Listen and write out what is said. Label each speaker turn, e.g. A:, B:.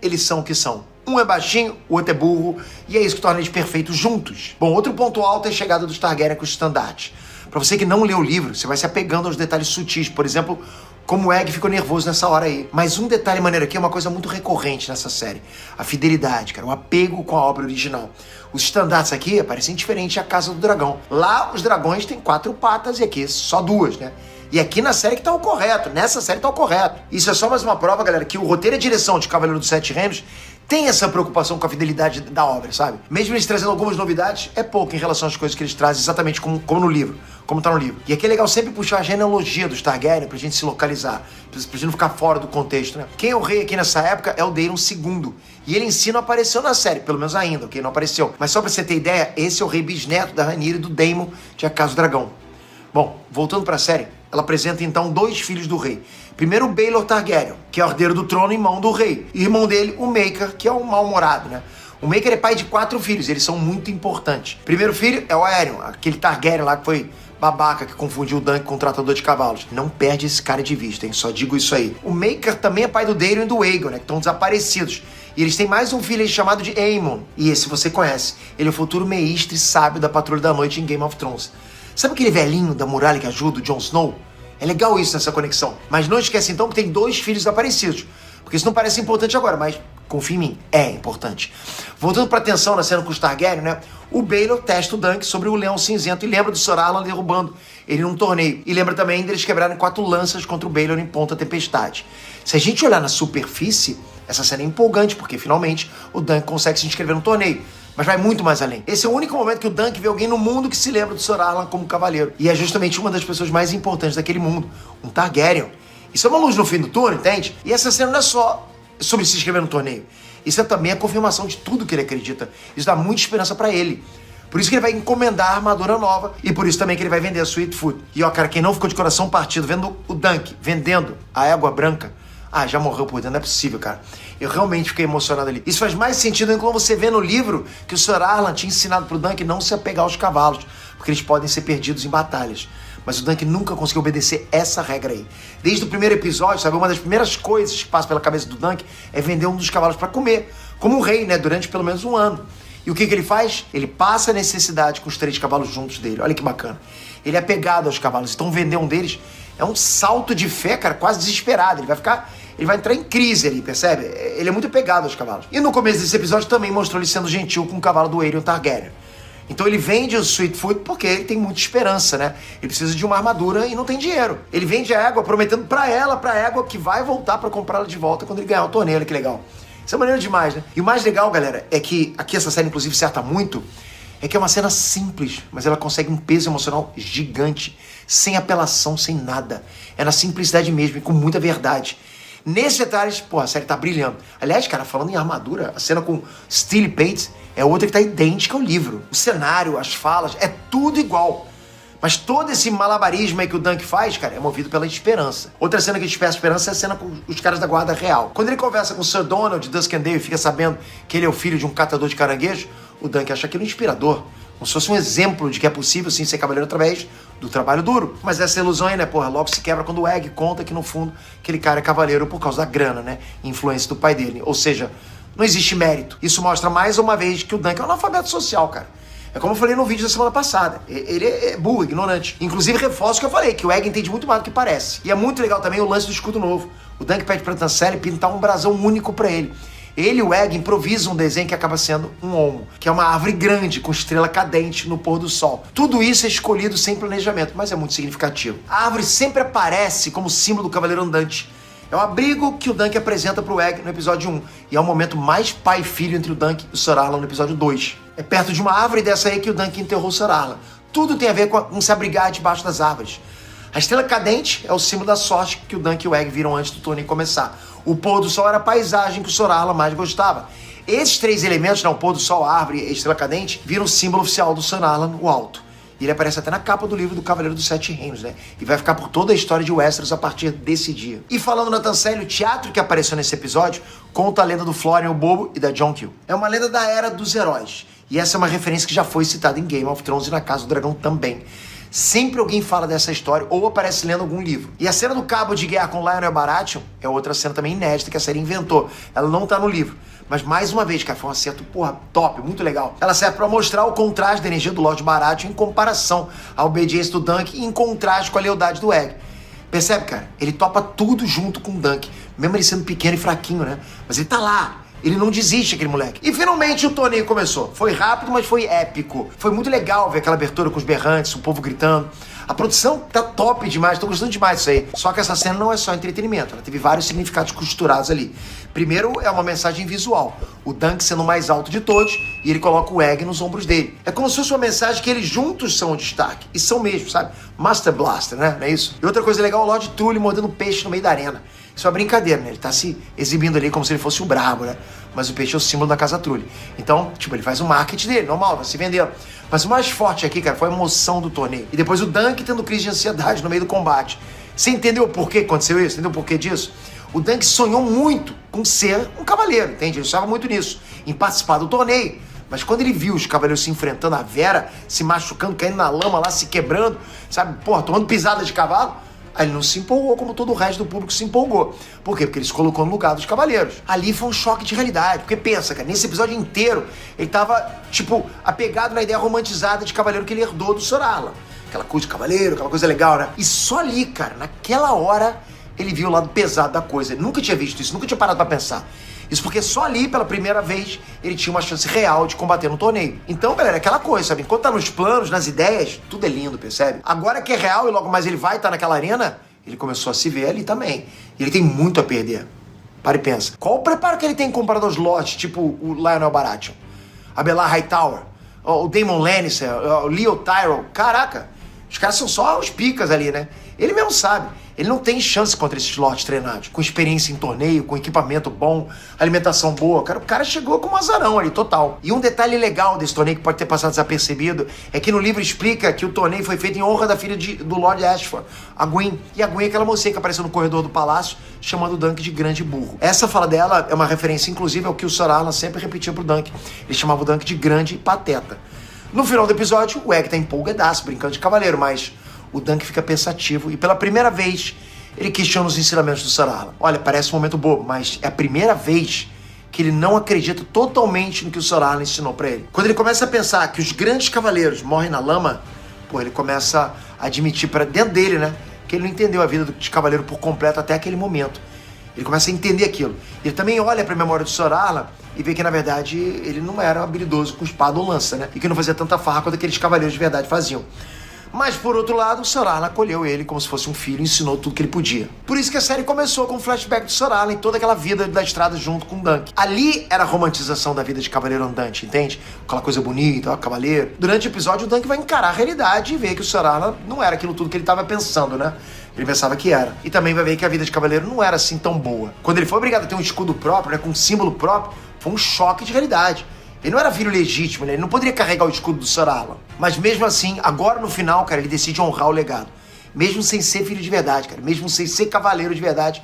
A: eles são o que são. Um é baixinho, o outro é burro, e é isso que torna eles perfeitos juntos. Bom, outro ponto alto é a chegada dos Targaryen com os estandartes. Pra você que não leu o livro, você vai se apegando aos detalhes sutis, por exemplo, como o Egg ficou nervoso nessa hora aí. Mas um detalhe maneiro aqui é uma coisa muito recorrente nessa série. A fidelidade, cara, o apego com a obra original. Os estandartes aqui parecem diferentes à Casa do Dragão. Lá, os dragões têm 4 patas e aqui só 2, né? E aqui na série que tá o correto, nessa série tá o correto. Isso é só mais uma prova, galera, que o roteiro e a direção de Cavaleiro dos Sete Reinos tem essa preocupação com a fidelidade da obra, sabe? Mesmo eles trazendo algumas novidades, é pouco em relação às coisas que eles trazem exatamente como no livro, como tá no livro. E aqui é legal sempre puxar a genealogia dos Targaryen pra gente se localizar, pra gente não ficar fora do contexto, né? Quem é o rei aqui nessa época é o Daemon II. E ele em si não apareceu na série, pelo menos ainda, ok? Não apareceu. Mas só pra você ter ideia, esse é o rei bisneto da Rhaenyra e do Daemon de A Casa do Dragão. Bom, voltando pra série, ela apresenta então 2 filhos do rei. Primeiro o Baelor Targaryen, que é o herdeiro do trono e irmão do rei. E irmão dele, o Maker, que é um mal-humorado, né? O Maker é pai de 4 filhos, eles são muito importantes. Primeiro filho é o Aerion, aquele Targaryen lá que foi babaca, que confundiu o Dunk com o tratador de cavalos. Não perde esse cara de vista, hein? Só digo isso aí. O Maker também é pai do Daemon e do Aegon, né? Que estão desaparecidos. E eles têm mais um filho aí chamado de Aemon. E esse você conhece. Ele é o futuro meistre sábio da Patrulha da Noite em Game of Thrones. Sabe aquele velhinho da muralha que ajuda o Jon Snow? É legal isso nessa conexão. Mas não esquece então que tem 2 filhos desaparecidos. Porque isso não parece importante agora, mas confia em mim, é importante. Voltando pra atenção na cena com os Targaryen, né? O Baelor testa o Dunk sobre o Leão Cinzento e lembra do Sir Arlan derrubando ele num torneio. E lembra também deles quebrarem 4 lanças contra o Baelor em Ponta Tempestade. Se a gente olhar na superfície, essa cena é empolgante, porque finalmente o Dunk consegue se inscrever no torneio. Mas vai muito mais além. Esse é o único momento que o Dunk vê alguém no mundo que se lembra do Sir Arlan como cavaleiro. E é justamente uma das pessoas mais importantes daquele mundo, um Targaryen. Isso é uma luz no fim do túnel, entende? E essa cena não é só sobre se inscrever no torneio. Isso é também a confirmação de tudo que ele acredita. Isso dá muita esperança pra ele. Por isso que ele vai encomendar a armadura nova e por isso também que ele vai vender a Sweetfoot. E ó, cara, quem não ficou de coração partido vendo o Dunk vendendo a égua branca, já morreu por dentro, não é possível, cara. Eu realmente fiquei emocionado ali. Isso faz mais sentido quando você vê no livro que o Sir Arlan tinha ensinado pro Dunk não se apegar aos cavalos, porque eles podem ser perdidos em batalhas. Mas o Dunk nunca conseguiu obedecer essa regra aí. Desde o primeiro episódio, sabe, uma das primeiras coisas que passa pela cabeça do Dunk é vender um dos cavalos para comer, como um rei, né, durante pelo menos um ano. E o que ele faz? Ele passa a necessidade com os 3 cavalos juntos dele. Olha que bacana. Ele é apegado aos cavalos, então vender um deles é um salto de fé, cara, quase desesperado. Ele vai entrar em crise ali, percebe? Ele é muito apegado aos cavalos. E no começo desse episódio também mostrou ele sendo gentil com o cavalo do Aerion Targaryen. Então ele vende o Sweetfoot porque ele tem muita esperança, né? Ele precisa de uma armadura e não tem dinheiro. Ele vende a égua prometendo pra égua que vai voltar pra comprá-la de volta quando ele ganhar o torneio. Olha que legal. Isso é maneiro demais, né? E o mais legal, galera, é que aqui essa série inclusive acerta muito, é que é uma cena simples, mas ela consegue um peso emocional gigante, sem apelação, sem nada. É na simplicidade mesmo e com muita verdade. Nesses detalhes, pô, a série tá brilhando. Aliás, cara, falando em armadura, a cena com Steel Pate é outra que tá idêntica ao livro. O cenário, as falas, é tudo igual. Mas todo esse malabarismo aí que o Dunk faz, cara, é movido pela esperança. Outra cena que desperta esperança é a cena com os caras da guarda real. Quando ele conversa com o Sir Donald de Duskendale e fica sabendo que ele é o filho de um catador de caranguejo, o Dunk acha aquilo inspirador. Como se fosse um exemplo de que é possível sim ser cavaleiro através do trabalho duro. Mas essa ilusão aí, né, porra, logo se quebra quando o Egg conta que no fundo aquele cara é cavaleiro por causa da grana, né? Influência do pai dele. Ou seja, não existe mérito. Isso mostra mais uma vez que o Dunk é um analfabeto social, cara. É como eu falei no vídeo da semana passada. Ele é burro, ignorante. Inclusive, reforço o que eu falei, que o Egg entende muito mais do que parece. E é muito legal também o lance do escudo novo. O Dunk pede pra Tancelle pintar um brasão único pra ele. Ele e o Egg improvisam um desenho que acaba sendo um olmo, que é uma árvore grande com estrela cadente no pôr do sol. Tudo isso é escolhido sem planejamento, mas é muito significativo. A árvore sempre aparece como símbolo do cavaleiro andante. É o abrigo que o Dunk apresenta pro Egg no episódio 1. E é o momento mais pai e filho entre o Dunk e o Sir Arlan no episódio 2. É perto de uma árvore dessa aí que o Dunk enterrou o Sir Arlan. Tudo tem a ver com se abrigar debaixo das árvores. A estrela cadente é o símbolo da sorte que o Dunk e o Egg viram antes do torneio começar. O pôr do sol era a paisagem que o Sir Arlan mais gostava. Esses 3 elementos, o pôr do sol, a árvore e a estrela cadente, viram o símbolo oficial do Sir Arlan, o alto. E ele aparece até na capa do livro do Cavaleiro dos Sete Reinos, né? E vai ficar por toda a história de Westeros a partir desse dia. E falando na Tancelle, o teatro que apareceu nesse episódio conta a lenda do Florian o Bobo e da Jonquil. É uma lenda da Era dos Heróis. E essa é uma referência que já foi citada em Game of Thrones e na Casa do Dragão também. Sempre alguém fala dessa história ou aparece lendo algum livro. E a cena do cabo de guerra com Lionel Baratheon é outra cena também inédita que a série inventou. Ela não tá no livro. Mas mais uma vez, cara, foi um acerto, top, muito legal. Ela serve pra mostrar o contraste da energia do Lord Baratheon em comparação à obediência do Dunk e em contraste com a lealdade do Egg. Percebe, cara? Ele topa tudo junto com o Dunk. Mesmo ele sendo pequeno e fraquinho, né? Mas ele tá lá. Ele não desiste, aquele moleque. E finalmente o torneio começou. Foi rápido, mas foi épico. Foi muito legal ver aquela abertura com os berrantes, o povo gritando. A produção tá top demais, tô gostando demais disso aí. Só que essa cena não é só entretenimento, ela teve vários significados costurados ali. Primeiro é uma mensagem visual. O Dunk sendo o mais alto de todos e ele coloca o Egg nos ombros dele. É como se fosse uma mensagem que eles juntos são o destaque. E são mesmo, sabe? Master Blaster, né? Não é isso? E outra coisa legal, o Lord Tully mordendo peixe no meio da arena. Isso é uma brincadeira, né? Ele tá se exibindo ali como se ele fosse o brabo, né? Mas o peixe é o símbolo da Casa Trulli. Então, ele faz o marketing dele, normal, vai se vendendo. Mas o mais forte aqui, cara, foi a emoção do torneio. E depois o Dunk tendo crise de ansiedade no meio do combate. Você entendeu por que aconteceu isso? Entendeu por que disso? O Dunk sonhou muito com ser um cavaleiro, entende? Ele sonhava muito nisso, em participar do torneio. Mas quando ele viu os cavaleiros se enfrentando, a Vera se machucando, caindo na lama lá, se quebrando, sabe? Tomando pisada de cavalo. Aí ele não se empolgou como todo o resto do público se empolgou. Por quê? Porque ele se colocou no lugar dos cavaleiros. Ali foi um choque de realidade. Porque pensa, cara, nesse episódio inteiro, ele tava, apegado na ideia romantizada de cavaleiro que ele herdou do Sir Arlan. Aquela coisa de cavaleiro, aquela coisa legal, né? E só ali, cara, naquela hora, ele viu o lado pesado da coisa. Ele nunca tinha visto isso, nunca tinha parado pra pensar. Isso porque só ali, pela primeira vez, ele tinha uma chance real de combater no torneio. Então, galera, é aquela coisa, sabe? Enquanto tá nos planos, nas ideias, tudo é lindo, percebe? Agora que é real e logo mais ele vai estar naquela arena, ele começou a se ver ali também. E ele tem muito a perder. Para e pensa. Qual o preparo que ele tem comparado aos lotes, tipo o Lionel Baratheon, a Baelor Hightower, o Daemon Lannister, o Leo Tyrell? Caraca, os caras são só os picas ali, né? Ele mesmo sabe. Ele não tem chance contra esses lords treinados, com experiência em torneio, com equipamento bom, alimentação boa. O cara chegou com um azarão ali, total. E um detalhe legal desse torneio que pode ter passado desapercebido é que no livro explica que o torneio foi feito em honra da filha do Lord Ashford, a Gwyn. E a Gwyn é aquela mocinha que apareceu no corredor do palácio, chamando o Dunk de grande burro. Essa fala dela é uma referência, inclusive, ao que o Sir Arlan sempre repetia pro Dunk. Ele chamava o Dunk de grande pateta. No final do episódio, o Egg tá empolgadaço, brincando de cavaleiro, mas o Dunk fica pensativo e pela primeira vez ele questiona os ensinamentos do Sir Arlan. Olha, parece um momento bobo, mas é a primeira vez que ele não acredita totalmente no que o Sir Arlan ensinou pra ele. Quando ele começa a pensar que os grandes cavaleiros morrem na lama, ele começa a admitir pra dentro dele, né, que ele não entendeu a vida de cavaleiro por completo até aquele momento. Ele começa a entender aquilo. Ele também olha pra memória do Sir Arlan e vê que, na verdade, ele não era habilidoso com espada ou lança, né, e que não fazia tanta farra quanto aqueles cavaleiros de verdade faziam. Mas, por outro lado, o Sir Arlan acolheu ele como se fosse um filho e ensinou tudo que ele podia. Por isso que a série começou com o flashback do Sir Arlan e toda aquela vida da estrada junto com o Dunk. Ali era a romantização da vida de cavaleiro andante, entende? Aquela coisa bonita, ó, cavaleiro. Durante o episódio, o Dunk vai encarar a realidade e ver que o Sir Arlan não era aquilo tudo que ele estava pensando, né? Ele pensava que era. E também vai ver que a vida de cavaleiro não era assim tão boa. Quando ele foi obrigado a ter um escudo próprio, né, com um símbolo próprio, foi um choque de realidade. Ele não era filho legítimo, né? Ele não poderia carregar o escudo do Sir Arlan. Mas mesmo assim, agora no final, cara, ele decide honrar o legado. Mesmo sem ser filho de verdade, cara. Mesmo sem ser cavaleiro de verdade,